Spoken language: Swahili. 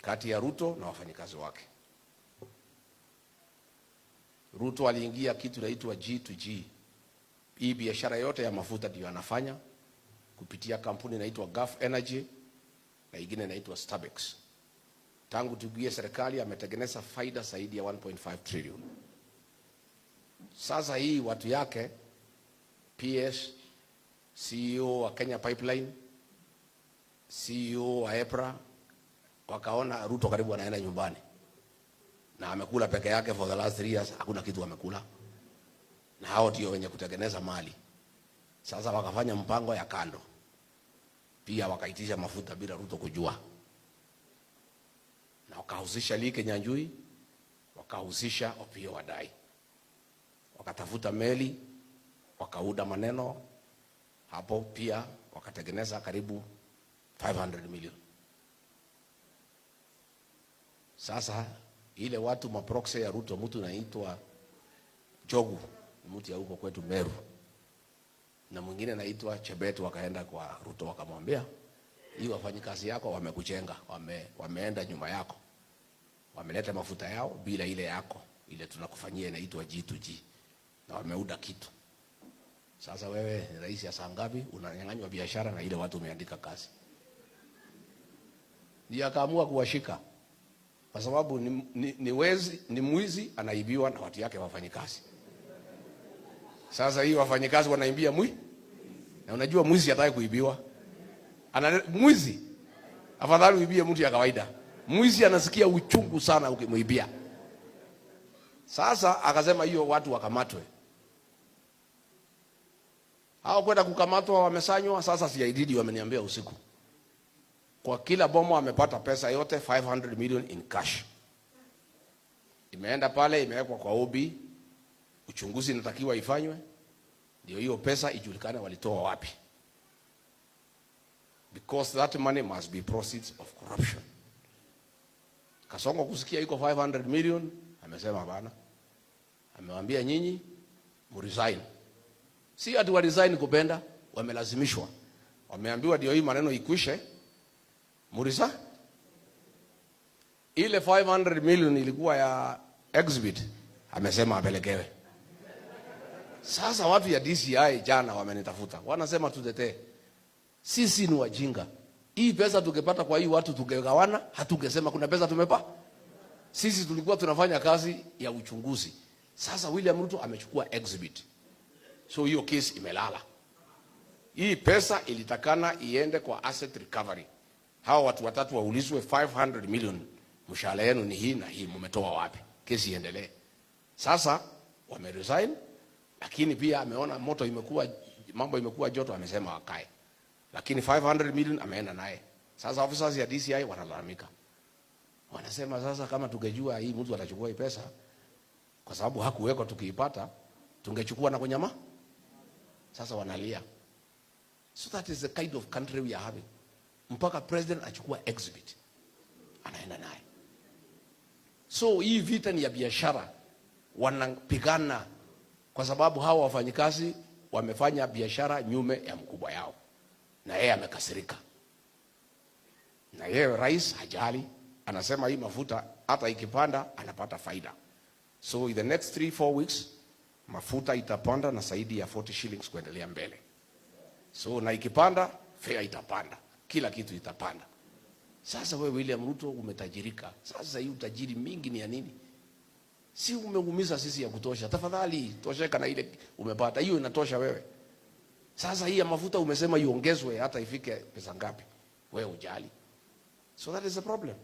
kati ya Ruto na wafanyikazi wake. Ruto aliingia kitu inaitwa G2G. Hii biashara yote ya mafuta ndio anafanya kupitia kampuni inaitwa Gulf Energy na ingine inaitwa Starbex. Tangu tuingie serikali ametengeneza faida zaidi ya 1.5 trillion. Sasa hii watu yake PS, CEO wa Kenya Pipeline, CEO wa EPRA wakaona Ruto karibu anaenda nyumbani. Na amekula peke yake for the last 3 years, hakuna kitu amekula. Na hao ndio wenye kutengeneza mali. Sasa wakafanya mpango ya kando. Pia wakaitisha mafuta bila Ruto kujua. Na wakahusisha Lee Kinyanjui, wakahusisha Opiyo Wandayi. Wakatafuta meli, wakauda maneno, hapo pia wakatengeneza karibu 500 million. Sasa ile watu maproxy ya Ruto, mtu anaitwa Jogu, mtu ya huko kwetu Meru, na mwingine anaitwa Chebet, wakaenda kwa Ruto wakamwambia, hii wafanyikazi yako wamekuchenga, wameenda nyuma yako, wameleta mafuta yao bila ile yako, ile tunakufanyia inaitwa G2G, na wameuda kitu. Sasa wewe ni rais ya saa ngapi unanyang'anywa biashara na ile watu umeandika kazi? Ndio akaamua kuwashika. Kwa sababu ni mwizi anaibiwa na watu yake wafanyikazi. Sasa hii wafanyikazi wanaimbia mwi. Na unajua mwizi hataki kuibiwa. Mwizi afadhali uibie mtu ya kawaida. Mwizi anasikia uchungu sana ukimuibia. Sasa akasema hiyo watu wakamatwe. Hao kwenda kukamatwa wamesanywa. Sasa CID wameniambia usiku, kwa kila bomo amepata pesa yote 500 million in cash. Imeenda pale, imewekwa kwa OB. Uchunguzi inatakiwa ifanywe ndio hiyo pesa ijulikane walitoa wapi, because that money must be proceeds of corruption. Kasongo kusikia iko 500 million, amesema bana, amewaambia nyinyi mresign. Si ati wa resign kupenda, wamelazimishwa. Wameambiwa ndio hii maneno ikwishe, murisa. Ile 500 million ilikuwa ya exhibit, amesema apelekewe. Sasa watu ya DCI jana wamenitafuta, wanasema tutetee. Sisi ni wajinga. Hii pesa tukipata kwa hii watu tungegawana, hatungesema kuna pesa tumepa. Sisi tulikuwa tunafanya kazi ya uchunguzi. Sasa William Ruto amechukua exhibit. So hiyo case imelala. Hii pesa ilitakana iende kwa asset recovery. Hao watu watatu waulizwe 500 million, mshahara yenu ni hii na hii, mmetoa wapi? Kesi iendelee. Sasa wameresign, lakini pia ameona moto imekuwa, mambo imekuwa joto, amesema wakae. Lakini 500 million ameenda naye. Sasa officers ya DCI wanalalamika. Wanasema sasa kama tungejua hii mtu atachukua hii pesa, kwa sababu hakuweko tukiipata, tungechukua na kunyama. Sasa wanalia. So that is the kind of country we are having. Mpaka president achukua exhibit, anaenda naye. So hii vita ni ya biashara, wanapigana kwa sababu hawa wafanyikazi wamefanya biashara nyume ya mkubwa yao, na yeye amekasirika. Na yeye rais hajali, anasema hii mafuta hata ikipanda anapata faida. So in the next 3-4 weeks mafuta itapanda na zaidi ya 40 shillings kuendelea mbele. So na ikipanda fare itapanda, kila kitu itapanda. Sasa wewe William Ruto umetajirika. Sasa hii utajiri mingi ni ya nini? Si umeumiza sisi ya kutosha? Tafadhali tosheka na ile umepata, hiyo inatosha wewe. Sasa hii ya mafuta umesema iongezwe hata ifike pesa ngapi? Wewe ujali. So that is the problem.